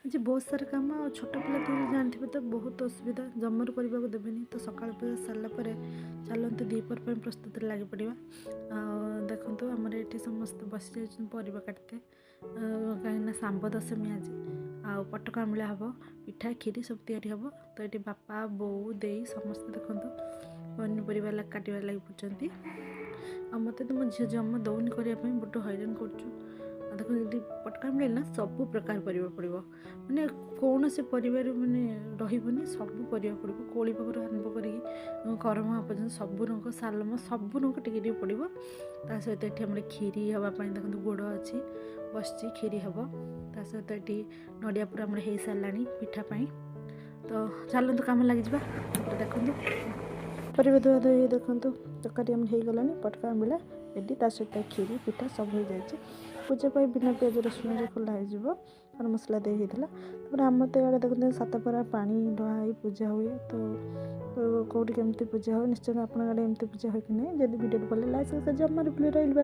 आज बहुत सारा काम और छोट पिला तो जानते तो बहुत असुविधा जमर करने को देवेनि तो सकाल पूजा सारापर चलते दीपर पर प्रस्तुत लगे पड़ा। देखो आमर ये समस्त बस जा काटते कहीं सांब दशमी आज आ पटका आमला हम पिठा खीरी सब तैयारी हम तो ये बापा बोऊ दे समस्ते देखो पनीपरिया काटवा लगे पड़ते मत तो मो झी जमा दौनी करने बहुत हैरान कर देखो ये पटका मिले ना सब प्रकार परिवा पड़ो माने कौन से परिवार माने रही सब परिवा पड़ो कोली पाखर आरंभ कर करम पर्यटन सब रंग सालम सब रंग टे पड़ो ता सहित ये खीरी हाँपाई देखो गोड़ अच्छी बस खीरी हम ता सहित ये नड़िया पूरा हो सारा पिठापाई तो चलते कम लग देखो परिवा धुआ धुई देखो तरकारी हो गलानी पटका आंबिला रेडी ता सहित खीरी पिठा सब हो जाए पूजा पर बिना प्याज रसुण खोला हो मसला दे होता आम तो ये देखते सातपरा पानी ढहा पूजा हुए तो कौटी केमती पूजा हो निश्चय आप एमती पूजा हो कि नहीं जब वीडियो भले लाइक जमार रही